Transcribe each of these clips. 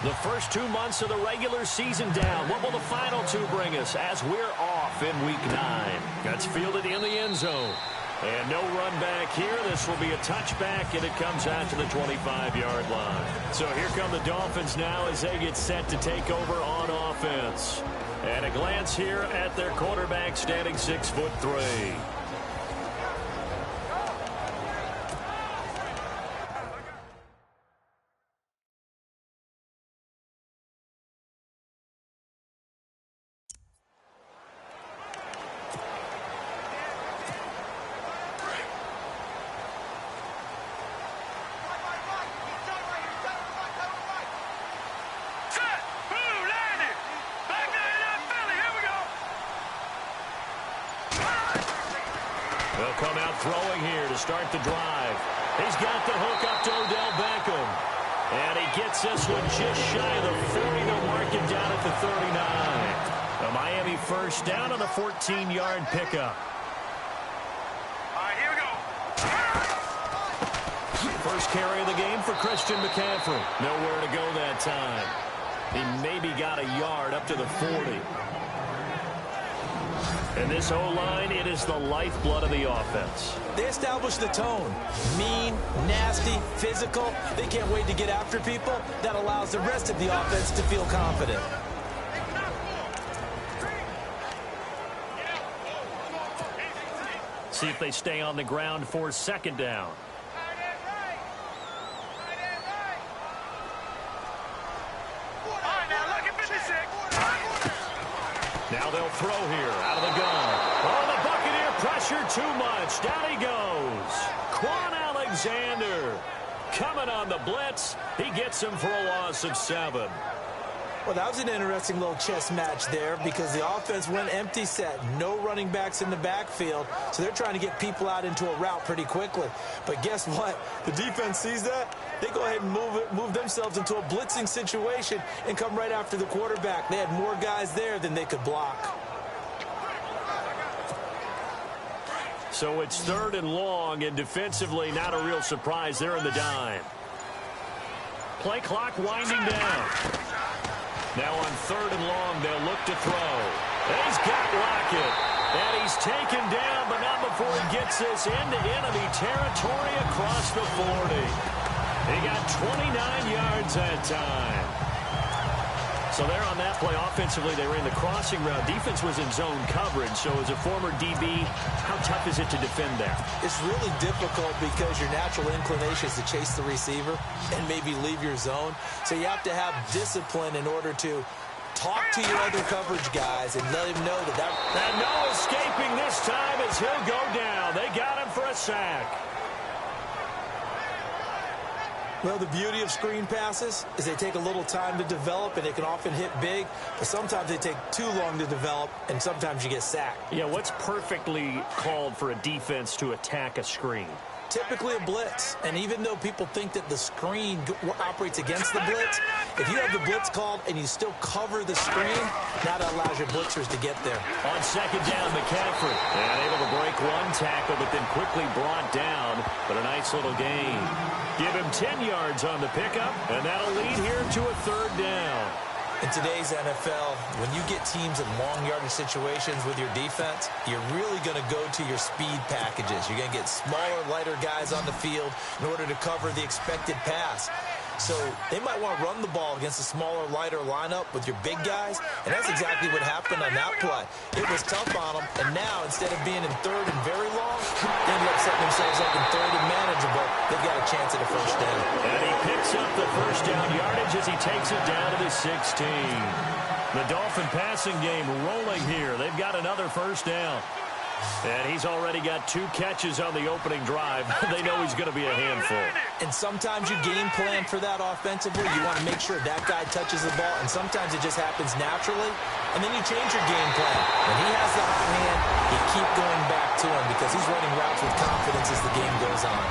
The first 2 months of the regular season down. What will the final two bring us as we're off in Week 9? That's fielded in the end zone. And no run back here. This will be a touchback, and it comes out to the 25-yard line. So here come the Dolphins now as they get set to take over on offense. And a glance here at their quarterback, standing 6'3". They'll come out throwing here to start the drive. He's got the hook up to Odell Beckham. And he gets this one just shy of the 40. They'll mark him down at the 39. A Miami first down on a 14-yard pickup. All right, here we go. First carry of the game for Christian McCaffrey. Nowhere to go that time. He maybe got a yard up to the 40. And this O-line, it is the lifeblood of the offense. They established the tone. Mean, nasty, physical. They can't wait to get after people. That allows the rest of the offense to feel confident. See if they stay on the ground for second down. Now they'll throw here out of the gun. Oh, the Buccaneer pressure too much. Down he goes. Quan Alexander coming on the blitz. He gets him for a loss of 7. Well, that was an interesting little chess match there because the offense went empty set. No running backs in the backfield, so they're trying to get people out into a route pretty quickly. But guess what? The defense sees that. They go ahead and move themselves into a blitzing situation and come right after the quarterback. They had more guys there than they could block. So it's 3rd and long, and defensively not a real surprise. They're in the dime. Play clock winding down. Now on 3rd and long, they'll look to throw. He's got Lockett. And he's taken down, but not before he gets this into enemy territory across the 40. He got 29 yards that time. So there on that play, offensively, they ran the crossing route. Defense was in zone coverage, so as a former DB, how tough is it to defend there? It's really difficult because your natural inclination is to chase the receiver and maybe leave your zone. So you have to have discipline in order to talk to your other coverage guys and let him know that. And no escaping this time as he'll go down. They got him for a sack. Well, the beauty of screen passes is they take a little time to develop, and they can often hit big, but sometimes they take too long to develop, and sometimes you get sacked. Yeah, what's perfectly called for a defense to attack a screen? Typically a blitz, and even though people think that the screen operates against the blitz, if you have the blitz called and you still cover the screen, that allows your blitzers to get there. On second down, McCaffrey. And able to break one tackle, but then quickly brought down. But a nice little gain. Give him 10 yards on the pickup, and that'll lead here to a 3rd down. In today's NFL, when you get teams in long yardage situations with your defense, you're really going to go to your speed packages. You're going to get smaller, lighter guys on the field in order to cover the expected pass. So they might want to run the ball against a smaller, lighter lineup with your big guys, and that's exactly what happened on that play. It was tough on them, and now instead of being in 3rd and very long, they ended up setting themselves up in 3rd and manageable. They've got a chance at a first down. And he picks up the first down yardage as he takes it down to the 16. The Dolphin passing game rolling here. They've got another first down. And he's already got 2 catches on the opening drive. They know he's going to be a handful. And sometimes you game plan for that offensively. You want to make sure that guy touches the ball, and sometimes it just happens naturally. And then you change your game plan. When he has the hot hand, you keep going back to him because he's running routes with confidence as the game goes on.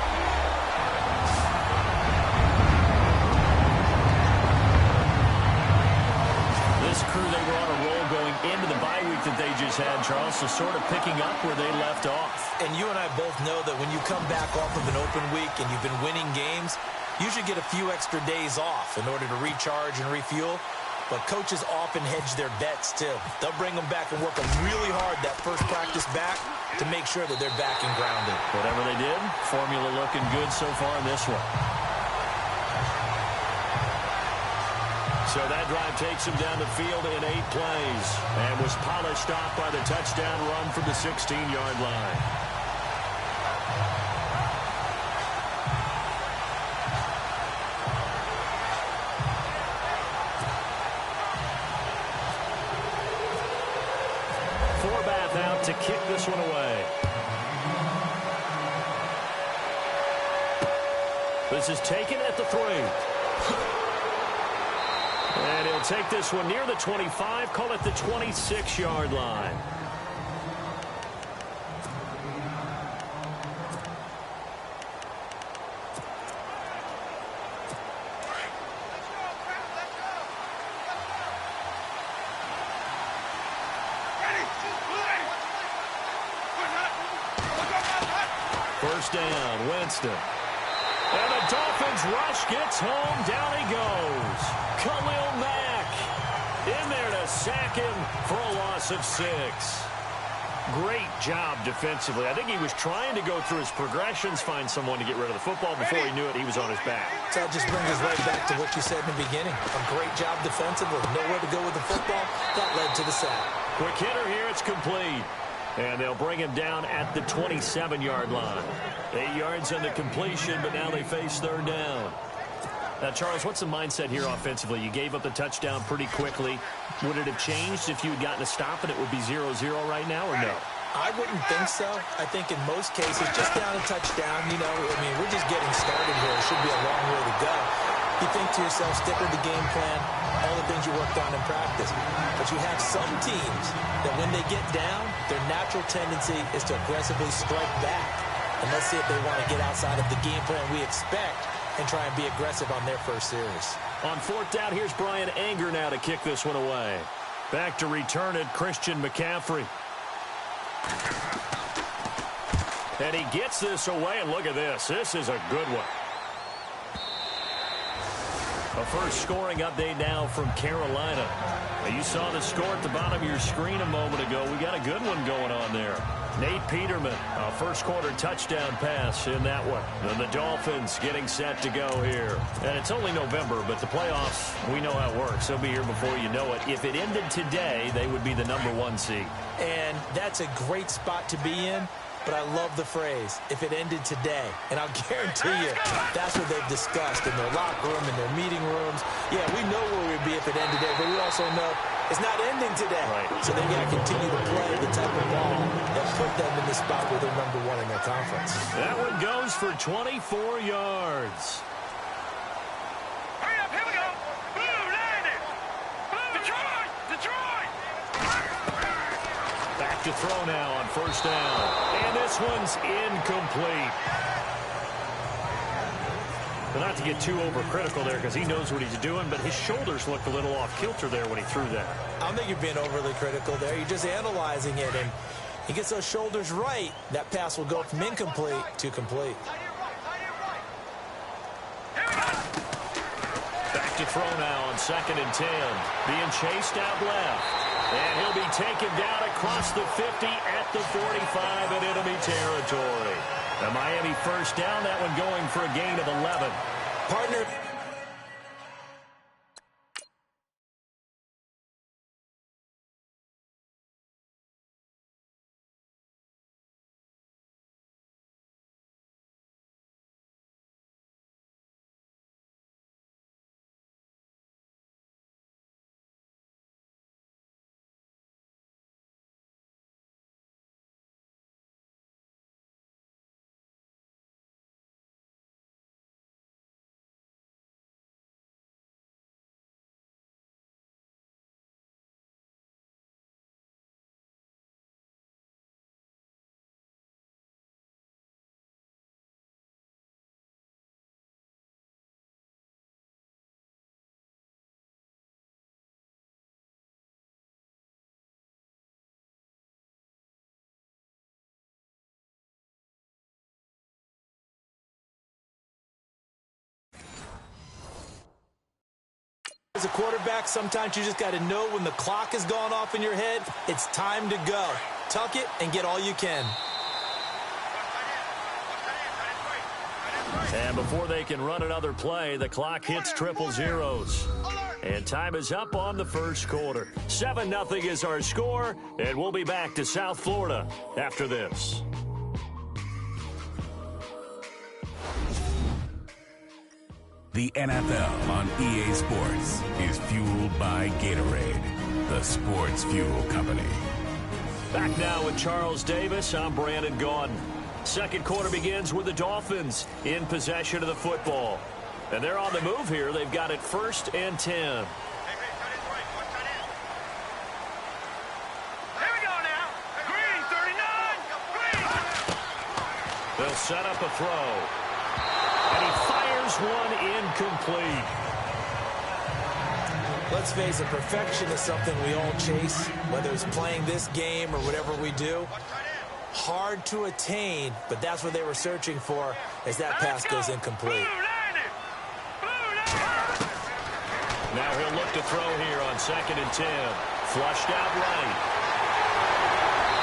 This crew, they were on a roll going into the bye week that they just had, Charles, so sort of picking up where they left off. And you and I both know that when you come back off of an open week and you've been winning games, usually get a few extra days off in order to recharge and refuel. But coaches often hedge their bets, too. They'll bring them back and work them really hard that first practice back to make sure that they're back and grounded. Whatever they did, formula looking good so far in this one. So that drive takes him down the field in 8 plays and was polished off by the touchdown run from the 16-yard line. Out to kick this one away. This is taken at the 3. And he'll take this one near the 25, call it the 26-yard line. First down, Winston. And the Dolphins rush gets home. Down he goes. Khalil Mack in there to sack him for a loss of 6. Great job defensively. I think he was trying to go through his progressions, find someone to get rid of the football. Before he knew it, he was on his back. So that just brings us right back to what you said in the beginning. A great job defensively. Nowhere to go with the football. That led to the sack. Quick hitter here. It's complete. And they'll bring him down at the 27-yard line. 8 yards on the completion, but now they face third down. Now, Charles, what's the mindset here offensively? You gave up the touchdown pretty quickly. Would it have changed if you had gotten a stop and it would be 0-0 right now, or no? I wouldn't think so. I think in most cases, just down a touchdown, you know, I mean, we're just getting started here. It should be a long way to go. You think to yourself, stick with the game plan, all the things you worked on in practice. But you have some teams that when they get down, their natural tendency is to aggressively strike back. And let's see if they want to get outside of the game plan we expect and try and be aggressive on their first series. On 4th down, here's Brian Anger now to kick this one away. Back to return it, Christian McCaffrey. And he gets this away, and look at this. This is a good one. A first scoring update now from Carolina. Now, you saw the score at the bottom of your screen a moment ago. We got a good one going on there. Nate Peterman, a first quarter touchdown pass in that one. And the Dolphins getting set to go here. And it's only November, but the playoffs, we know how it works. They'll be here before you know it. If it ended today, they would be the #1 seed. And that's a great spot to be in. But I love the phrase, if it ended today. And I'll guarantee you, that's what they've discussed in their locker room, in their meeting rooms. Yeah, we know where we'd be if it ended today, but we also know it's not ending today. Right. So they've got to continue to play the type of ball that put them in the spot where they're #1 in their conference. That one goes for 24 yards. Hurry up, here we go. Blue, landed. Blue, Detroit, Detroit. Back to throw now on first down. And this one's incomplete. But not to get too overcritical there because he knows what he's doing, but his shoulders looked a little off kilter there when he threw that. I don't think you're being overly critical there. You're just analyzing it, and he gets those shoulders right. That pass will go from incomplete to complete. Back to throw now on 2nd and 10. Being chased out left. And he'll be taken down across the 50 at the 45 in enemy territory. The Miami first down, that one going for a gain of 11. Partner, as a quarterback, sometimes you just got to know when the clock has gone off in your head, it's time to go. Tuck it and get all you can. And before they can run another play, the clock hits triple zeros. And time is up on the first quarter. 7-0 is our score, and we'll be back to South Florida after this. The NFL on EA Sports is fueled by Gatorade, the sports fuel company. Back now with Charles Davis. I'm Brandon Gaudin. Second quarter begins with the Dolphins in possession of the football. And they're on the move here. They've got it 1st and 10. Here we go now. Green, 39. Green. They'll set up a throw. And he fires one incomplete. Let's face it, perfection is something we all chase, whether it's playing this game or whatever we do. Hard to attain, but that's what they were searching for as that pass goes incomplete. Now he'll look to throw here on 2nd and 10. Flushed out right.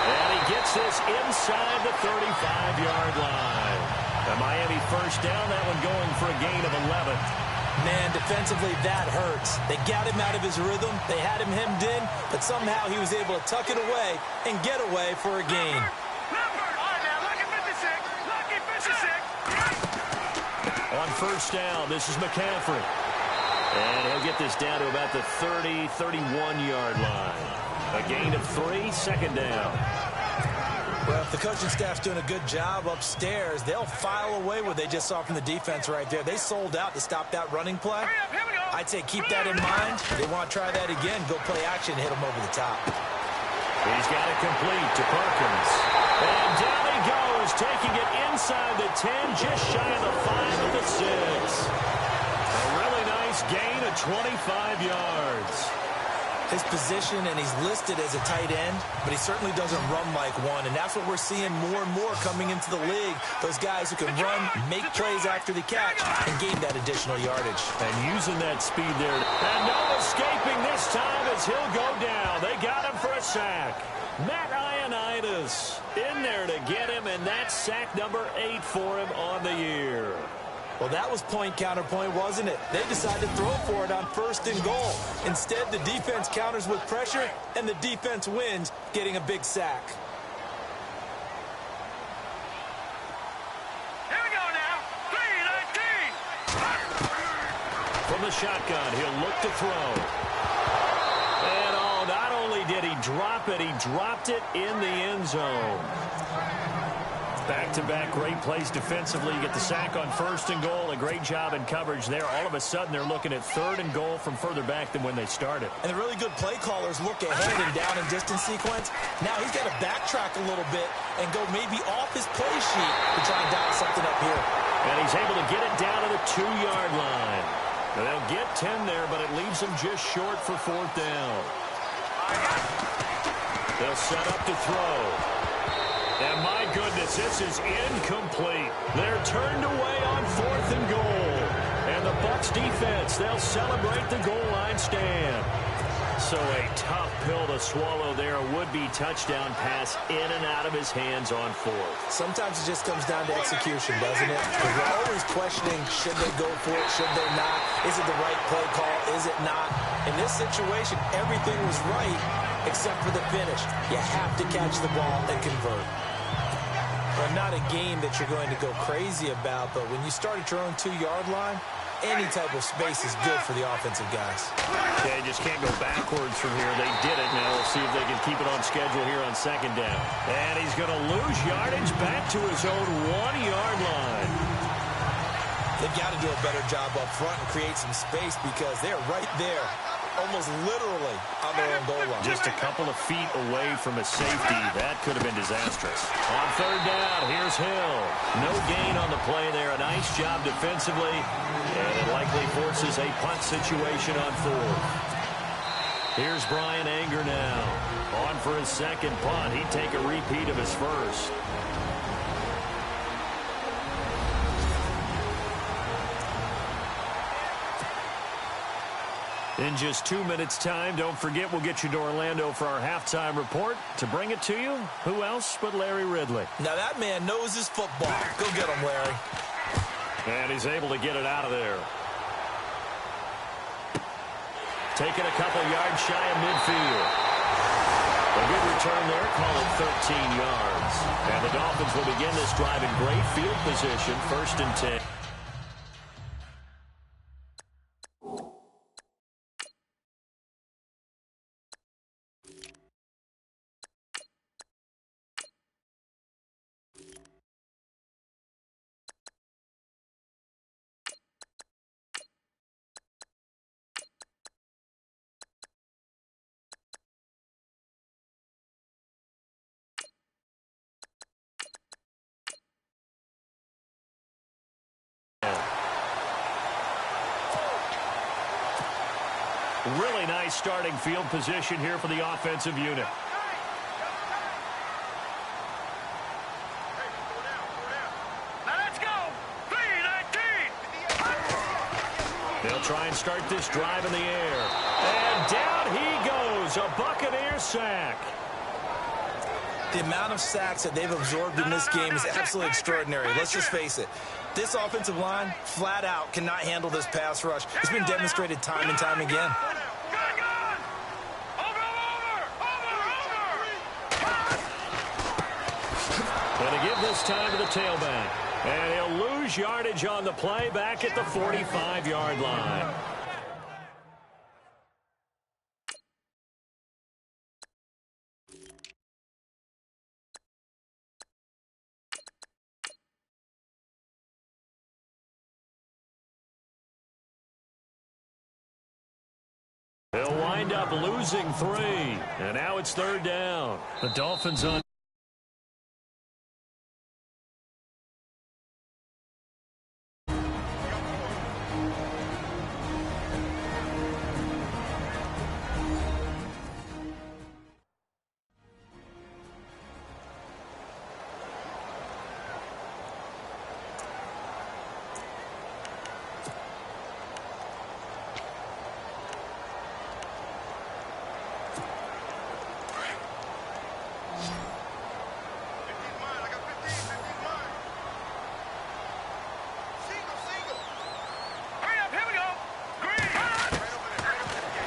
And he gets this inside the 35-yard line. The Miami first down, that one going for a gain of 11. Man, defensively, that hurts. They got him out of his rhythm. They had him hemmed in, but somehow he was able to tuck it away and get away for a gain. On first down, this is McCaffrey. And he'll get this down to about the 30, 31-yard line. A gain of 3, 2nd down. Well, if the coaching staff's doing a good job upstairs, they'll file away what they just saw from the defense right there. They sold out to stop that running play. I'd say keep that in mind. If they want to try that again, go play action and hit them over the top. He's got it complete to Perkins. And down he goes, taking it inside the 10, just shy of the 5 of the 6. A really nice gain of 25 yards. His position, and he's listed as a tight end, but he certainly doesn't run like one, and that's what we're seeing more and more coming into the league. Those guys who can run, make plays after the catch, and gain that additional yardage. And using that speed there. And no escaping this time as he'll go down. They got him for a sack. Matt Ioannidis in there to get him, and that's sack number 8 for him on the year. Well, that was point counterpoint, wasn't it? They decided to throw for it on 1st and goal. Instead, the defense counters with pressure, and the defense wins, getting a big sack. Here we go now. 3-19. From the shotgun, he'll look to throw. And not only did he drop it, he dropped it in the end zone. Back-to-back great plays defensively. You get the sack on 1st and goal. A great job in coverage there. All of a sudden, they're looking at 3rd and goal from further back than when they started. And the really good play callers look ahead and down and distance sequence. Now he's got to backtrack a little bit and go maybe off his play sheet to try and dial something up here. And he's able to get it down to the 2-yard line. Now they'll get 10 there, but it leaves them just short for 4th down. They'll set up to throw. And my goodness, this is incomplete. They're turned away on 4th and goal. And the Bucs defense, they'll celebrate the goal line stand. So a tough pill to swallow there. A would-be touchdown pass in and out of his hands on 4th. Sometimes it just comes down to execution, doesn't it? Because we're always questioning, should they go for it, should they not? Is it the right play call, is it not? In this situation, everything was right except for the finish. You have to catch the ball and convert. Well, not a game that you're going to go crazy about, but when you start at your own 2-yard line, any type of space is good for the offensive guys. They just can't go backwards from here. They did it. Now we'll see if they can keep it on schedule here on 2nd down. And he's going to lose yardage back to his own 1-yard line. They've got to do a better job up front and create some space because they're right there, almost literally on their own goal line. Just a couple of feet away from a safety. That could have been disastrous. On 3rd down, here's Hill. No gain on the play there. A nice job defensively. And it likely forces a punt situation on 4th. Here's Brian Anger now. On for his 2nd punt. He'd take a repeat of his 1st. In just 2 minutes' time, don't forget we'll get you to Orlando for our halftime report. To bring it to you, who else but Larry Ridley? Now that man knows his football. Go get him, Larry. And he's able to get it out of there. Taking a couple yards shy of midfield. A good return there, call it 13 yards. And the Dolphins will begin this drive in great field position, 1st and 10. Really nice starting field position here for the offensive unit. Now let's go. 3-19. They'll try and start this drive in the air. And down he goes. A Buccaneer sack. The amount of sacks that they've absorbed in this game is absolutely extraordinary. Let's just face it. This offensive line, flat out, cannot handle this pass rush. It's been demonstrated time and time again. Going to give this time to the tailback. And he'll lose yardage on the play back at the 45-yard line. They'll wind up losing 3. And now it's 3rd down. The Dolphins on.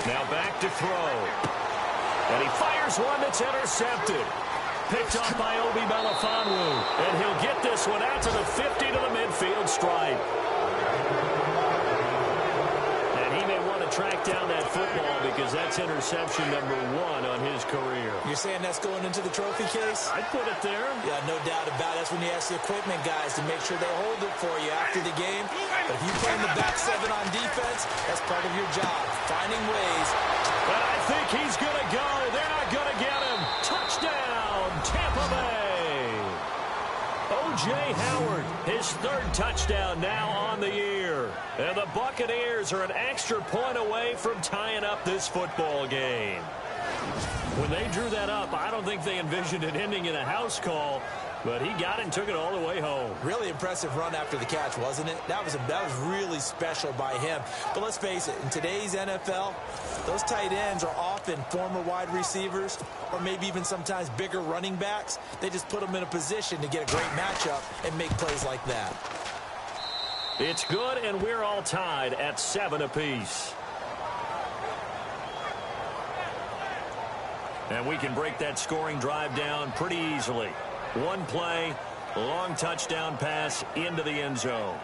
Now back to throw. And he fires one that's intercepted. Picked up by Obi Melifonwu. And he'll get this one out to the 50 to the midfield stripe. And he may want to track down that football because that's interception number 1 on his career. You're saying that's going into the trophy case? I'd put it there. Yeah, no doubt about it. That's when you ask the equipment guys to make sure they hold it for you after the game. But if you play in the back 7 on defense, that's part of your job, finding ways. But I think he's going to go. They're not going to get him. Touchdown, Tampa Bay. O.J. Howard, his 3rd touchdown now on the year. And the Buccaneers are an extra point away from tying up this football game. When they drew that up, I don't think they envisioned it ending in a house call, but he got it and took it all the way home. Really impressive run after the catch, wasn't it? That was really special by him. But let's face it, in today's NFL, those tight ends are often former wide receivers or maybe even sometimes bigger running backs. They just put them in a position to get a great matchup and make plays like that. It's good, and we're all tied at 7 apiece. And we can break that scoring drive down pretty easily. One play, long touchdown pass into the end zone.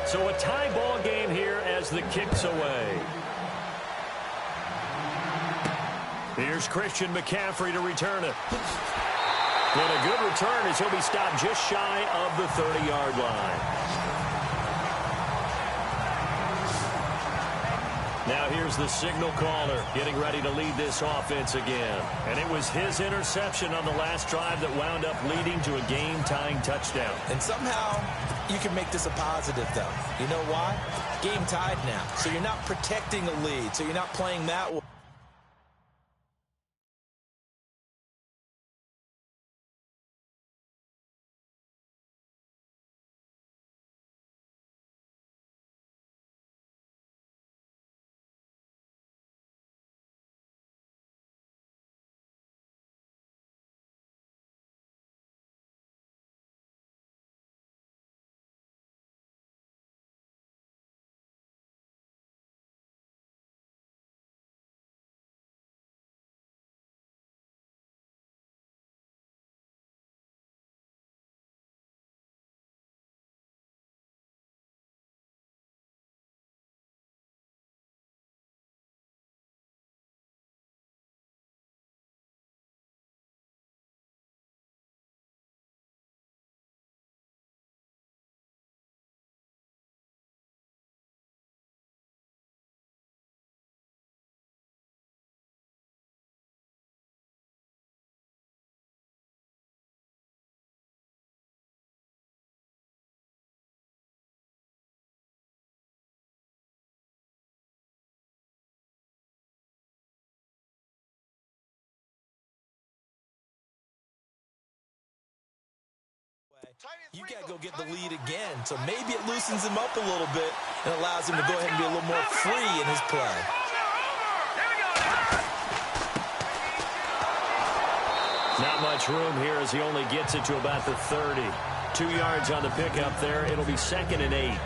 So a tie ball game here as the kick's away. Here's Christian McCaffrey to return it. And a good return as he'll be stopped just shy of the 30-yard line. Now here's the signal caller getting ready to lead this offense again. And it was his interception on the last drive that wound up leading to a game-tying touchdown. And somehow you can make this a positive, though. You know why? Game tied now. So you're not protecting a lead. So you're not playing that way. You got to go get the lead again, so maybe it loosens him up a little bit and allows him to go ahead and be a little more free in his play. Not much room here as he only gets it to about the 30. 2 yards on the pickup there. It'll be 2nd and 8.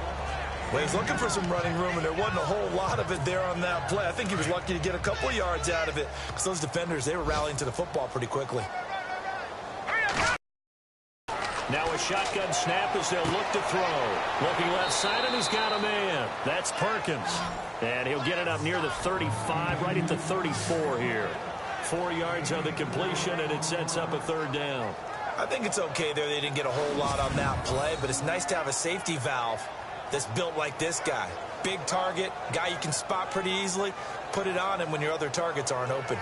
Well, he's looking for some running room, and there wasn't a whole lot of it there on that play. I think he was lucky to get a couple of yards out of it because those defenders, they were rallying to the football pretty quickly. Now a shotgun snap as they'll look to throw. Looking left side, and he's got a man. That's Perkins. And he'll get it up near the 35, right at the 34 here. 4 yards on the completion, and it sets up a 3rd down. I think it's okay there. They didn't get a whole lot on that play, but it's nice to have a safety valve that's built like this guy. Big target, guy you can spot pretty easily. Put it on him when your other targets aren't open.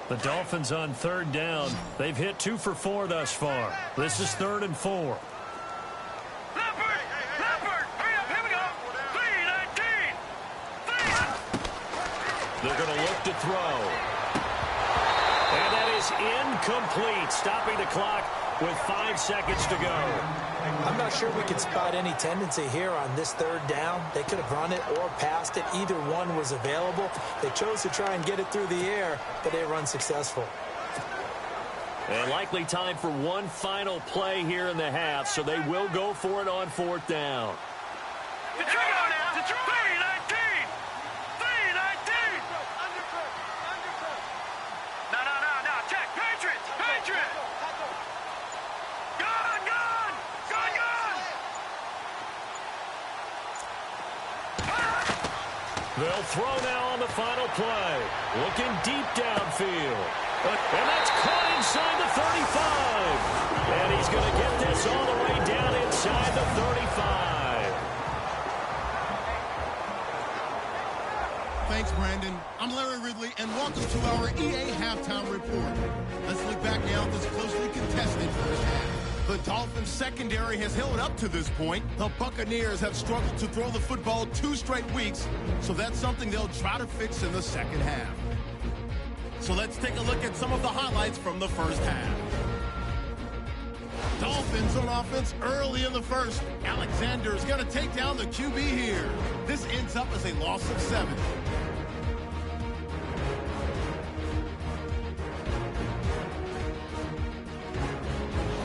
The Dolphins on 3rd down. They've hit 2 for 4 thus far. This is 3rd and 4. They're going to look to throw. And that is incomplete, stopping the clock with 5 seconds to go. I'm not sure we could spot any tendency here on this 3rd down. They could have run it or passed it. Either one was available. They chose to try and get it through the air, but they were unsuccessful. And likely time for one final play here in the half, so they will go for it on 4th down. They'll throw now on the final play. Looking deep downfield. And that's caught inside the 35. And he's going to get this all the way down inside the 35. Thanks, Brandon. I'm Larry Ridley, and welcome to our EA Halftime Report. Let's look back now at this closely contested first half. The Dolphins secondary has held up to this point. The Buccaneers have struggled to throw the football 2 straight weeks, so that's something they'll try to fix in the second half. So let's take a look at some of the highlights from the first half. Dolphins on offense early in the first. Alexander is going to take down the QB here. This ends up as a loss of 7.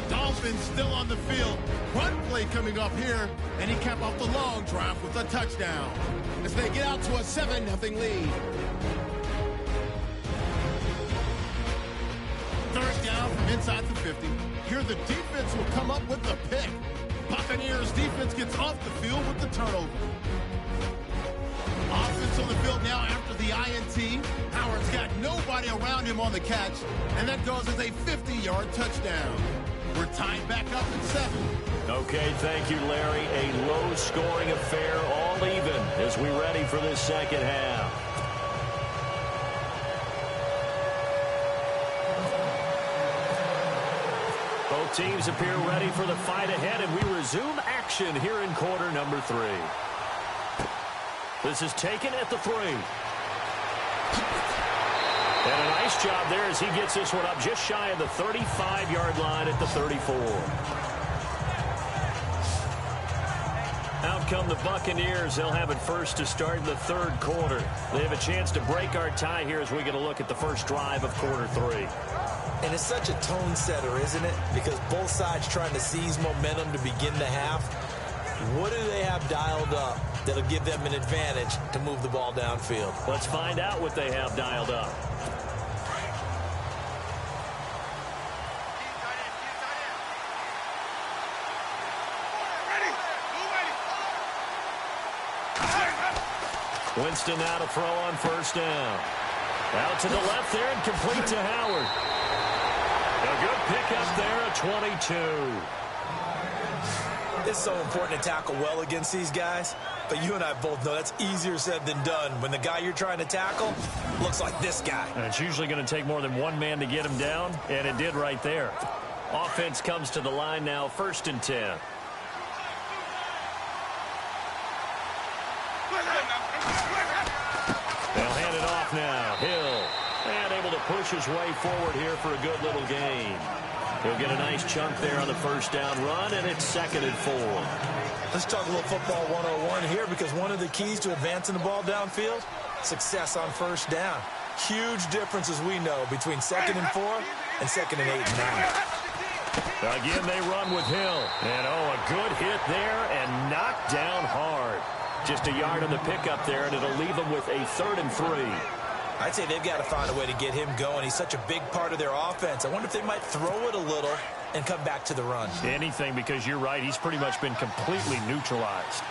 Dolphins still on the field. Run play coming up here, and he capped off the long drive with a touchdown as they get out to a 7-0 lead. 3rd down from inside the 50. Here the defense will come up with the pick. Buccaneers defense gets off the field with the turnover. Offensive on the field now after the INT. Howard's got nobody around him on the catch, and that goes as a 50-yard touchdown. We're tied back up at 7. Okay, thank you, Larry. A low-scoring affair, all even, as we ready for this second half. Both teams appear ready for the fight ahead, and we resume action here in quarter number 3. This is taken at the 3. And a nice job there as he gets this one up just shy of the 35-yard line at the 34. Out come the Buccaneers. They'll have it first to start in the third quarter. They have a chance to break our tie here as we get a look at the first drive of quarter 3. And it's such a tone setter, isn't it? Because both sides trying to seize momentum to begin the half. What do they have dialed up that'll give them an advantage to move the ball downfield? Let's find out what they have dialed up. Winston now to throw on first down. Out to the left there and complete to Howard. A good pickup there at 22. It's so important to tackle well against these guys, but you and I both know that's easier said than done when the guy you're trying to tackle looks like this guy. And it's usually going to take more than one man to get him down, and it did right there. Offense comes to the line now, 1st and 10. They'll hand it off now. Hill, and able to push his way forward here for a good little gain. He'll get a nice chunk there on the first down run, and it's 2nd and 4. Let's talk a little football 101 here, because one of the keys to advancing the ball downfield, success on first down. Huge difference, as we know, between 2nd and 4 and 2nd and 8 and 9. Again, they run with Hill. And, a good hit there and knocked down hard. Just a yard on the pickup there, and it'll leave them with a 3rd and 3. I'd say they've got to find a way to get him going. He's such a big part of their offense. I wonder if they might throw it a little and come back to the run. Anything, because you're right. He's pretty much been completely neutralized.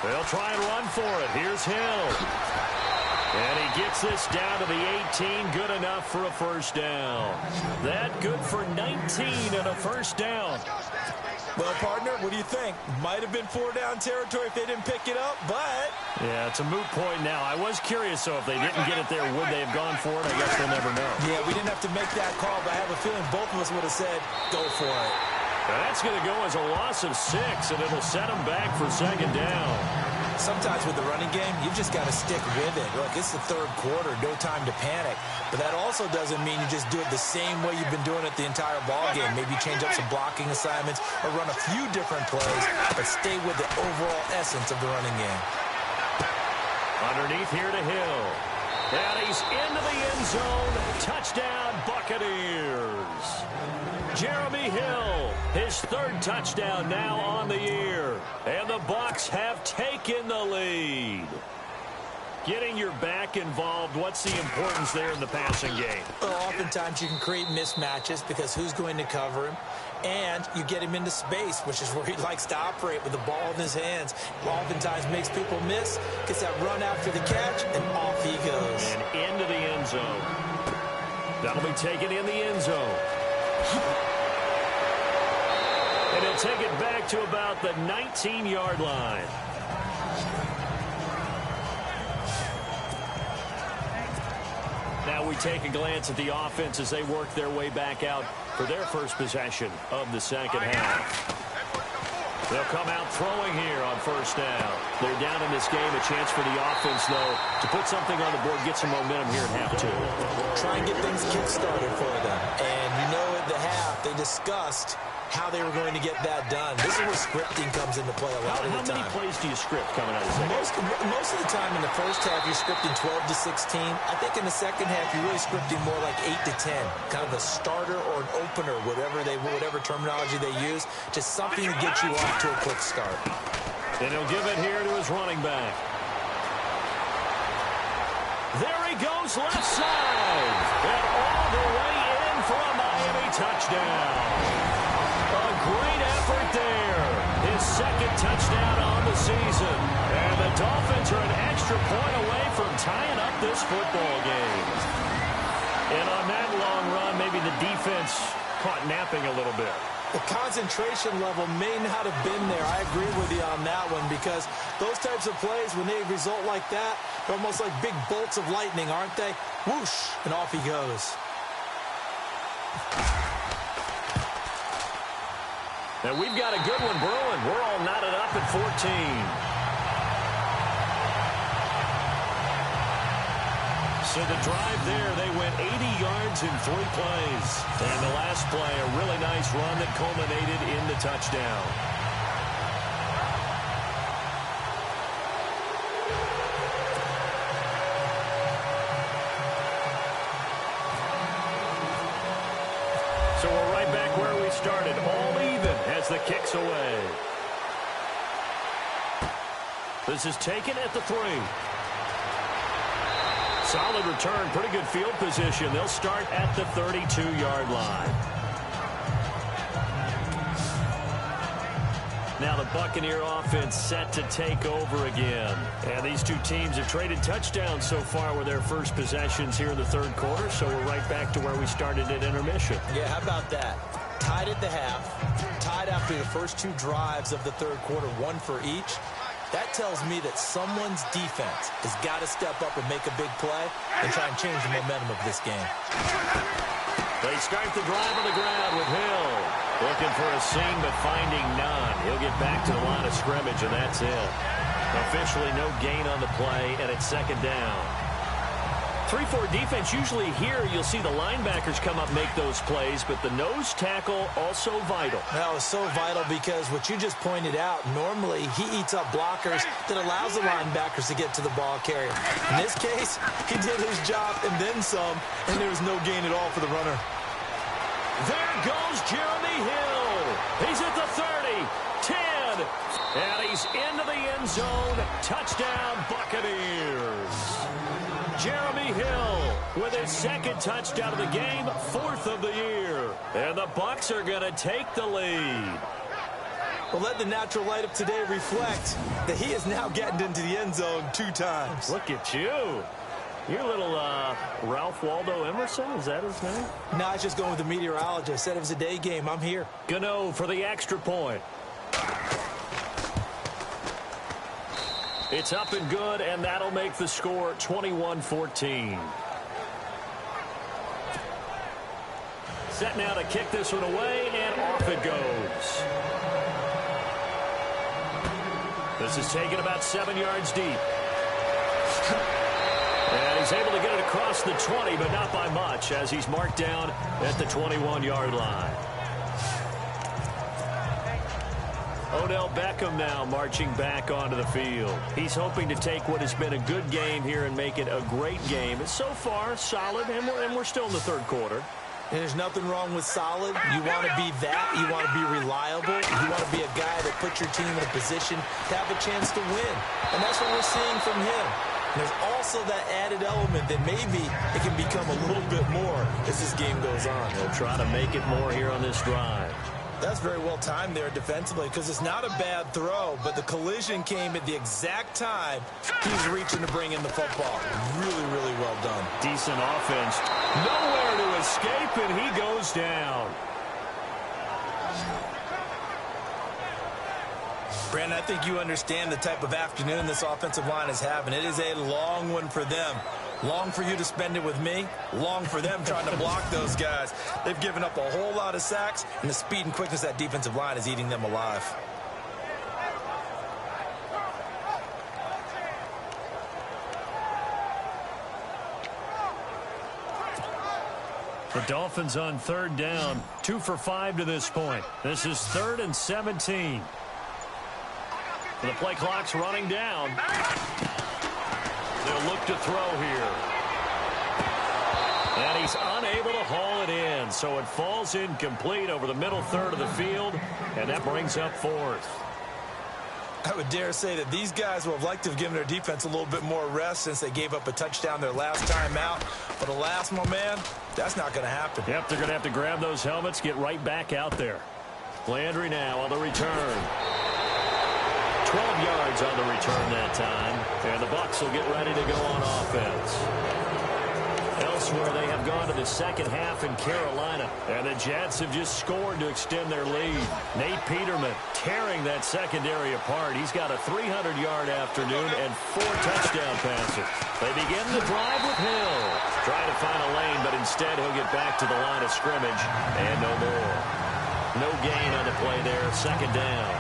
They'll try and run for it. Here's Hill. And he gets this down to the 18. Good enough for a first down. That good for 19 and a first down. Well, partner, what do you think? Might have been 4-down territory if they didn't pick it up, but... Yeah, it's a moot point now. I was curious, so if they didn't get it there, would they have gone for it? I guess we'll never know. Yeah, we didn't have to make that call, but I have a feeling both of us would have said, go for it. Now that's going to go as a loss of 6, and it'll set them back for 2nd down. Sometimes with the running game, you've just got to stick with it. Look, it's the third quarter, no time to panic. But that also doesn't mean you just do it the same way you've been doing it the entire ball game. Maybe change up some blocking assignments or run a few different plays, but stay with the overall essence of the running game. Underneath here to Hill. And he's into the end zone. Touchdown, Buccaneers. Jeremy Hill, his 3rd touchdown now on the year. And the Bucs have taken the lead. Getting your back involved, what's the importance there in the passing game? Well, oftentimes you can create mismatches because who's going to cover him? And you get him into space, which is where he likes to operate with the ball in his hands. Oftentimes makes people miss, gets that run after the catch, and off he goes. And into the end zone. That'll be taken in the end zone. And he'll take it back to about the 19-yard line. Now we take a glance at the offense as they work their way back out for their first possession of the second half. They'll come out throwing here on first down. They're down in this game. A chance for the offense, though, to put something on the board, get some momentum here at half 2. Try and get things kick-started for them. And you know at the half, they discussed how they were going to get that done. This is where scripting comes into play a lot of the time. How many plays do you script coming out of the second? Most of the time in the first half, you're scripting 12 to 16. I think in the second half, you're really scripting more like 8 to 10. Kind of a starter or an opener, whatever terminology they use. Just something to get you off to a quick start. And he'll give it here to his running back. There he goes left side. And all the way in for a Miami touchdown. A great effort there. His second touchdown on the season. And the Dolphins are an extra point away from tying up this football game. And on that long run, maybe the defense caught napping a little bit. The concentration level may not have been there. I agree with you on that one, because those types of plays, when they result like that, they're almost like big bolts of lightning, aren't they? Whoosh, and off he goes. And we've got a good one brewing. We're all knotted up at 14. So the drive there, they went 80 yards in 3 plays. And the last play, a really nice run that culminated in the touchdown. So we're right back where we started, all even as the kick's away. This is taken at the 3. Solid return, pretty good field position. They'll start at the 32-yard line. Now the Buccaneer offense set to take over again. And these two teams have traded touchdowns so far with their first possessions here in the third quarter, so we're right back to where we started at intermission. Yeah, how about that? Tied at the half, tied after the first 2 drives of the third quarter, 1 for each. That tells me that someone's defense has got to step up and make a big play and try and change the momentum of this game. They start the drive on the ground with Hill. Looking for a seam, but finding none. He'll get back to the line of scrimmage, and that's it. Officially no gain on the play, and it's second down. 3-4 defense, usually here you'll see the linebackers come up make those plays, but the nose tackle also vital. That was so vital because what you just pointed out, normally he eats up blockers that allows the linebackers to get to the ball carrier. In this case, he did his job and then some, and there was no gain at all for the runner. There goes Jeremy Hill. He's at the 30, 10, and he's into the end zone. Touchdown, Buccaneers. Jeremy Hill with his second touchdown of the game, 4th of the year. And the Bucs are going to take the lead. Well, let the natural light of today reflect that he is now getting into the end zone 2 times. Look at you. You're a little Ralph Waldo Emerson, is that his name? No, I was just going with the meteorologist. Said it was a day game. I'm here. Gano for the extra point. It's up and good, and that'll make the score 21-14. Set now to kick this one away, and off it goes. This is taken about 7 yards deep. And he's able to get it across the 20, but not by much, as he's marked down at the 21-yard line. Odell Beckham now marching back onto the field. He's hoping to take what has been a good game here and make it a great game. It's so far solid, and we're still in the third quarter. And there's nothing wrong with solid. You want to be that. You want to be reliable. You want to be a guy that puts your team in a position to have a chance to win. And that's what we're seeing from him. And there's also that added element that maybe it can become a little bit more as this game goes on. They'll try to make it more here on this drive. That's very well timed there defensively, because it's not a bad throw, but the collision came at the exact time he's reaching to bring in the football. Really, really well done. Decent offense. Nowhere to escape, and he goes down. Brandon, I think you understand the type of afternoon this offensive line is having. It is a long one for them. Long for you to spend it with me. Long for them trying to block those guys. They've given up a whole lot of sacks, and the speed and quickness of that defensive line is eating them alive. The Dolphins on third down, 2 for 5 to this point. This is 3rd and 17. The play clock's running down. They'll look to throw here. And he's unable to haul it in, so it falls incomplete over the middle third of the field, and that brings up 4th. I would dare say that these guys would have liked to have given their defense a little bit more rest since they gave up a touchdown their last time out. But alas, my man, that's not going to happen. Yep, they're going to have to grab those helmets, get right back out there. Landry now on the return. 12 yards on the return that time. And the Bucs will get ready to go on offense. Elsewhere, they have gone to the second half in Carolina. And the Jets have just scored to extend their lead. Nate Peterman tearing that secondary apart. He's got a 300-yard afternoon and 4 touchdown passes. They begin the drive with Hill. Trying to find a lane, but instead he'll get back to the line of scrimmage. And no more. No gain on the play there. Second down.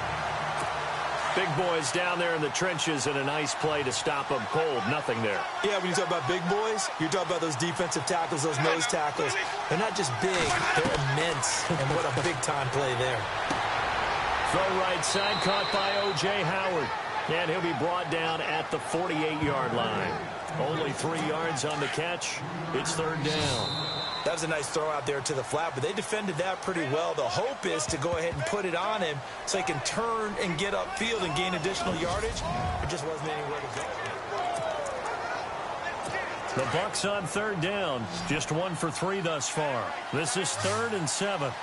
Big boys down there in the trenches, and a nice play to stop them cold. Nothing there. Yeah, when you talk about big boys, you're talking about those defensive tackles, those nose tackles. They're not just big, they're immense. And what a big-time play there. Throw right side, caught by O.J. Howard. And he'll be brought down at the 48-yard line. Only 3 yards on the catch. It's third down. That was a nice throw out there to the flat, but they defended that pretty well. The hope is to go ahead and put it on him so he can turn and get upfield and gain additional yardage. There just wasn't anywhere to go. The Bucs on third down. Just 1 for 3 thus far. This is 3rd and 7.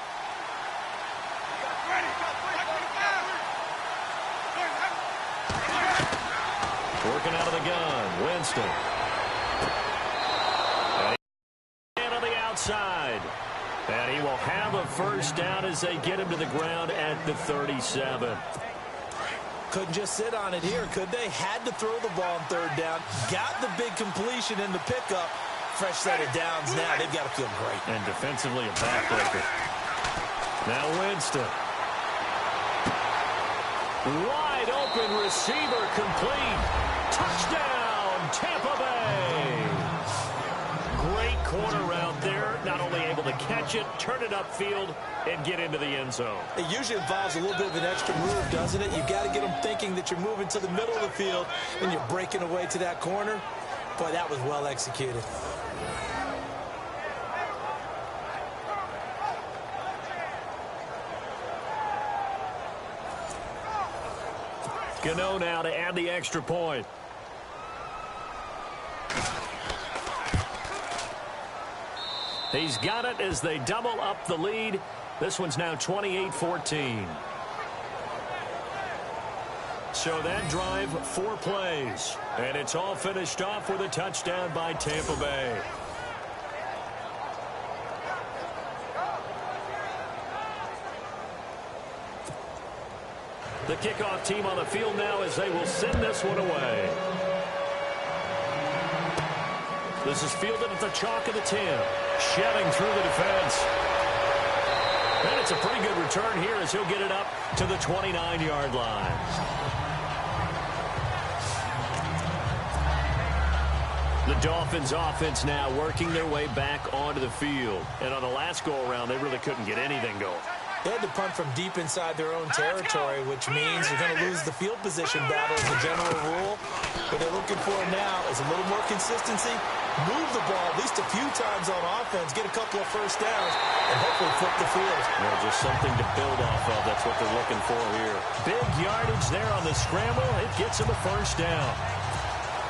Working out of the gun. Winston. Outside. And he will have a first down as they get him to the ground at the 37. Couldn't just sit on it here, could they? Had to throw the ball on third down. Got the big completion in the pickup. Fresh set of downs now. They've got to feel great. And defensively a backbreaker. Now Winston. Wide open receiver complete. Touchdown, Tampa Bay. Great corner route there. Not only able to catch it, turn it upfield, and get into the end zone. It usually involves a little bit of an extra move, doesn't it? You've got to get them thinking that you're moving to the middle of the field and you're breaking away to that corner. Boy, that was well executed. Gano now to add the extra point. He's got it as they double up the lead. This one's now 28-14. So that drive, 4 plays. And it's all finished off with a touchdown by Tampa Bay. The kickoff team on the field now as they will send this one away. This is fielded at the chalk of the 10. Shedding through the defense. And it's a pretty good return here as he'll get it up to the 29-yard line. The Dolphins offense now working their way back onto the field. And on the last go-around, they really couldn't get anything going. They had to punt from deep inside their own territory, which means you're going to lose the field position battle as a general rule. What they're looking for now is a little more consistency, move the ball at least a few times on offense, get a couple of first downs, and hopefully flip the field. Well, just something to build off of. That's what they're looking for here. Big yardage there on the scramble. It gets them a first down.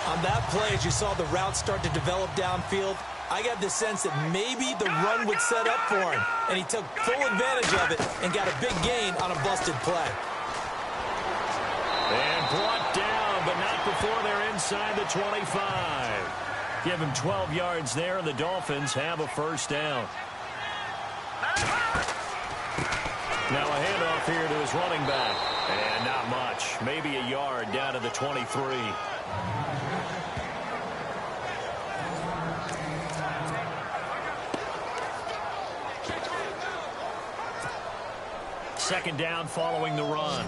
On that play, as you saw the route start to develop downfield, I got the sense that maybe the run would set up for him, and he took full advantage of it and got a big gain on a busted play. And brought down, but not before they're inside the 25. Give him 12 yards there, and the Dolphins have a first down. Now a handoff here to his running back. And not much. Maybe a yard down to the 23. Second down following the run.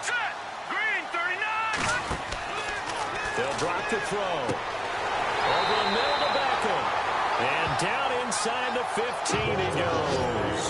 Set. Green, 39. They'll drop the throw. Over the middle to Beckham. And down inside the 15 he goes.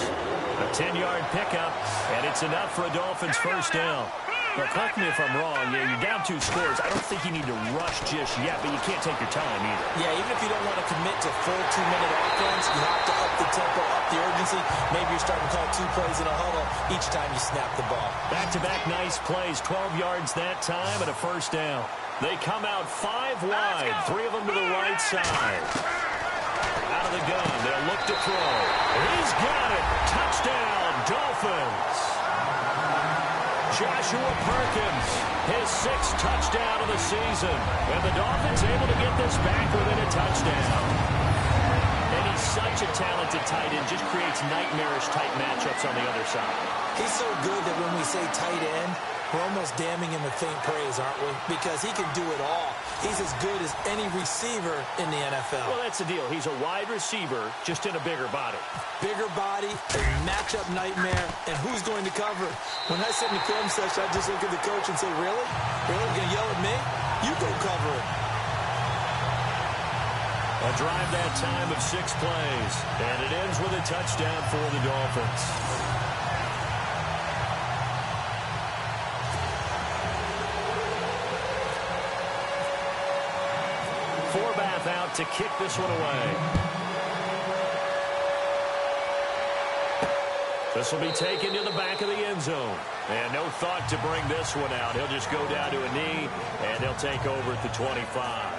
A 10-yard pickup, and it's enough for a Dolphins first down. Well, correct me if I'm wrong. Yeah, you're down 2 scores. I don't think you need to rush just yet, but you can't take your time either. Yeah, even if you don't want to commit to full 2-minute offense, you have to up the tempo, up the urgency. Maybe you're starting to call 2 plays in a huddle each time you snap the ball. Back-to-back nice plays, 12 yards that time and a first down. They come out 5 wide, 3 of them to the right side. Out of the gun, they'll look to throw. He's got it. Touchdown, Dolphins. Joshua Perkins, his 6th touchdown of the season. And the Dolphins able to get this back within a touchdown. And he's such a talented tight end, just creates nightmarish-type matchups on the other side. He's so good that when we say tight end, we're almost damning him with faint praise, aren't we? Because he can do it all. He's as good as any receiver in the NFL. Well, that's the deal. He's a wide receiver, just in a bigger body. Bigger body, a matchup nightmare, and who's going to cover? When I sit in the film session, I just look at the coach and say, really? Really? You're going to yell at me? You go cover him. A drive that time of 6 plays, and it ends with a touchdown for the Dolphins. Forbath out to kick this one away. This will be taken to the back of the end zone. And no thought to bring this one out. He'll just go down to a knee, and they'll take over at the 25.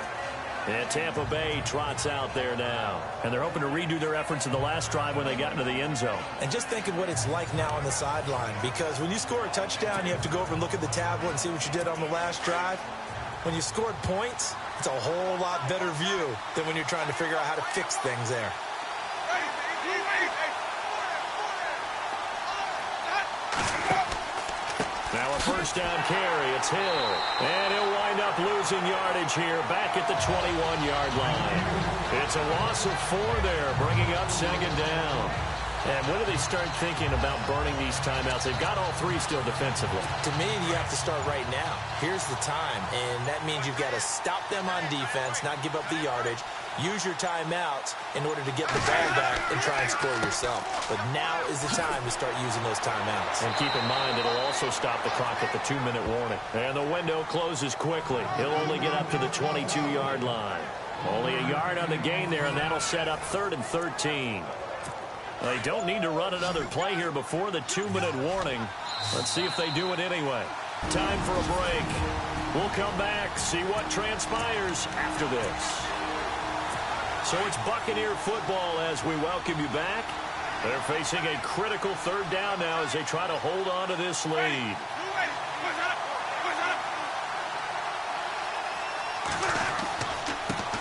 And Tampa Bay trots out there now. And they're hoping to redo their efforts in the last drive when they got into the end zone. And just think of what it's like now on the sideline. Because when you score a touchdown, you have to go over and look at the tablet and see what you did on the last drive. When you scored points, it's a whole lot better view than when you're trying to figure out how to fix things there. Now a first down carry. It's Hill. And he'll wind up losing yardage here back at the 21-yard line. It's a loss of 4 there, bringing up 2nd down. And when do they start thinking about burning these timeouts? They've got all 3 still defensively. To me, you have to start right now. Here's the time, and that means you've got to stop them on defense, not give up the yardage, use your timeouts in order to get the ball back and try and score yourself. But now is the time to start using those timeouts. And keep in mind, it'll also stop the clock at the 2-minute warning. And the window closes quickly. He'll only get up to the 22-yard line. Only a yard on the gain there, and that'll set up 3rd and 13. They don't need to run another play here before the 2-minute warning. Let's see if they do it anyway. Time for a break. We'll come back, see what transpires after this. So it's Buccaneer football as we welcome you back. They're facing a critical 3rd down now as they try to hold on to this lead.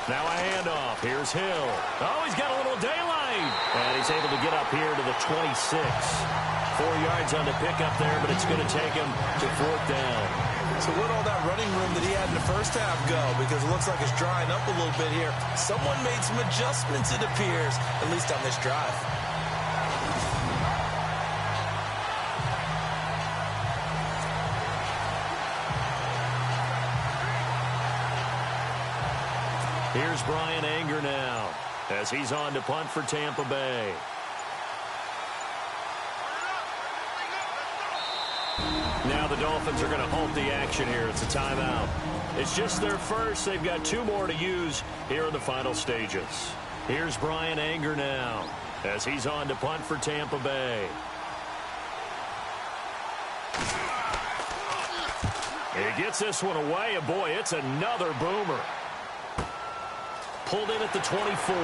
Now a handoff. Here's Hill. Oh, he's got a little daylight. And he's able to get up here to the 26. 4 yards on the pickup there, but it's going to take him to 4th down. So where'd all that running room that he had in the first half go? Because it looks like it's drying up a little bit here. Someone made some adjustments, it appears, at least on this drive. Here's Brian Anger now as he's on to punt for Tampa Bay. Now the Dolphins are going to halt the action here. It's a timeout. It's just their first. They've got 2 more to use here in the final stages. Here's Brian Anger now as he's on to punt for Tampa Bay. He gets this one away, and boy, it's another boomer. Pulled in at the 24.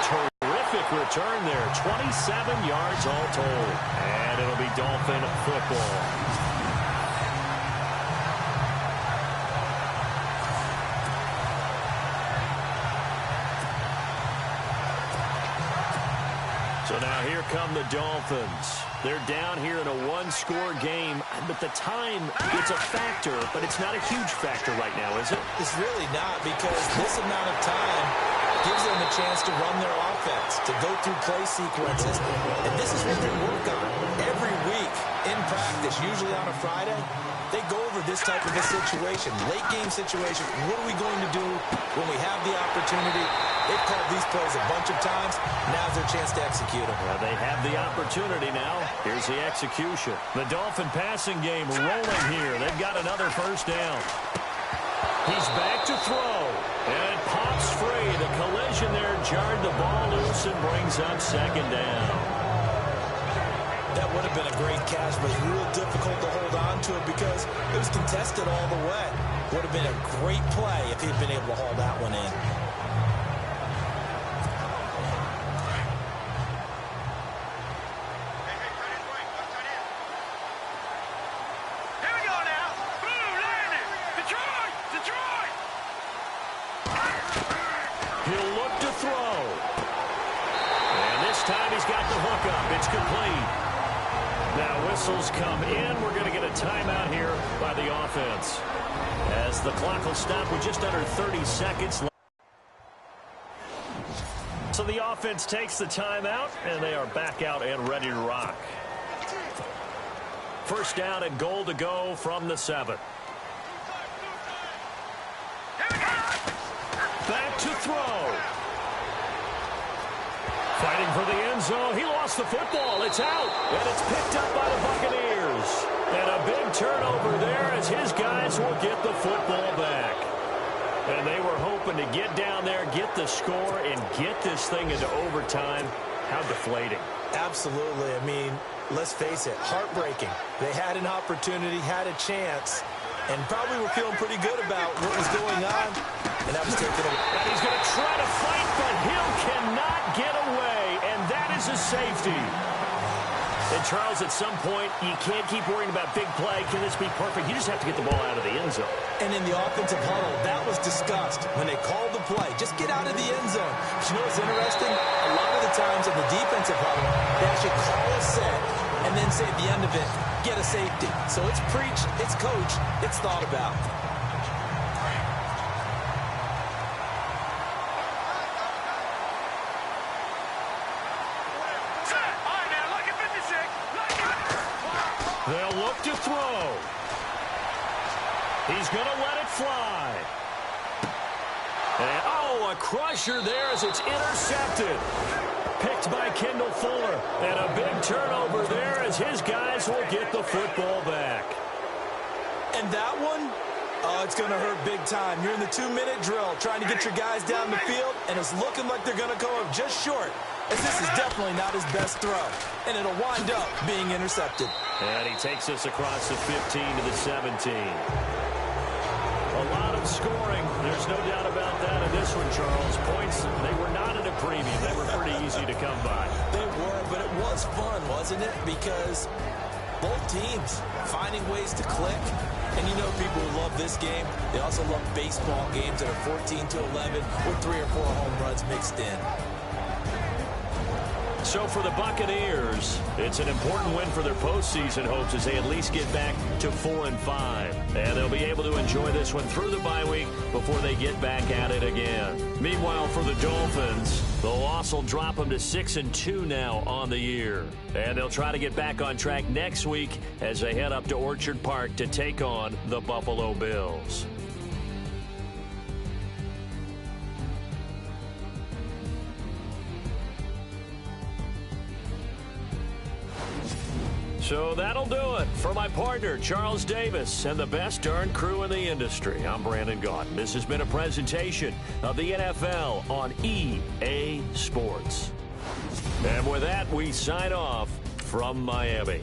Terrific return there. 27 yards all told. And it'll be Dolphin football. So now here come the Dolphins. They're down here in a 1-score game, but the time, it's a factor, but it's not a huge factor right now, is it? It's really not, because this amount of time gives them a chance to run their offense, to go through play sequences, and this is what they work on. Every week in practice, usually on a Friday, they go over this type of a situation, late game situation. What are we going to do when we have the opportunity? They've called these plays a bunch of times. Now's their chance to execute them. Well, they have the opportunity now. Here's the execution. The Dolphin passing game rolling here. They've got another first down. He's back to throw. And it pops free. The collision there jarred the ball loose and brings up second down. That would have been a great catch, but it's real difficult to hold on to it because it was contested all the way. Would have been a great play if he'd been able to haul that one in. Here we go now. Boom, landed. Detroit, Detroit. He'll look to throw. And this time he's got the hook up. It's complete. Now whistles come in. We're going to get a timeout here by the offense, as the clock will stop with just under 30 seconds left. So the offense takes the timeout, and they are back out and ready to rock. First down and goal to go from the 7. Back to throw. Fighting for the end zone. He lost the football. It's out. And it's picked up by the Buccaneers. And a big turnover there as his guys will get the football back. And they were hoping to get down there, get the score, and get this thing into overtime. How deflating. Absolutely. I mean, let's face it, heartbreaking. They had an opportunity, had a chance, and probably were feeling pretty good about what was going on, and that was taken away. And he's going to try to fight, but Hill cannot get away, and that is a safety. And, Charles, at some point, you can't keep worrying about big play. Can this be perfect? You just have to get the ball out of the end zone. And in the offensive huddle, that was discussed when they called the play. Just get out of the end zone. But you know what's interesting? A lot of the times in the defensive huddle, they actually call a set and then say at the end of it, get a safety. So it's preached, it's coached, it's thought about. They'll look to throw. He's going to let it fly. And, oh, a crusher there as it's intercepted. Picked by Kendall Fuller. And a big turnover there as his guys will get the football back. And that one, oh, it's going to hurt big time. You're in the 2-minute drill trying to get your guys down the field, and it's looking like they're going to come up just short, as this is definitely not his best throw. And it'll wind up being intercepted. And he takes us across the 15 to the 17. A lot of scoring. There's no doubt about that in this one, Charles. Points, they were not at a premium. They were pretty easy to come by. They were, but it was fun, wasn't it? Because both teams finding ways to click. And you know people who love this game, they also love baseball games that are 14-11 with 3 or 4 home runs mixed in. So for the Buccaneers, it's an important win for their postseason hopes as they at least get back to 4-5. And they'll be able to enjoy this one through the bye week before they get back at it again. Meanwhile, for the Dolphins, the loss will drop them to 6-2 now on the year. And they'll try to get back on track next week as they head up to Orchard Park to take on the Buffalo Bills. So that'll do it for my partner, Charles Davis, and the best darn crew in the industry. I'm Brandon Gaudin. This has been a presentation of the NFL on EA Sports. And with that, we sign off from Miami.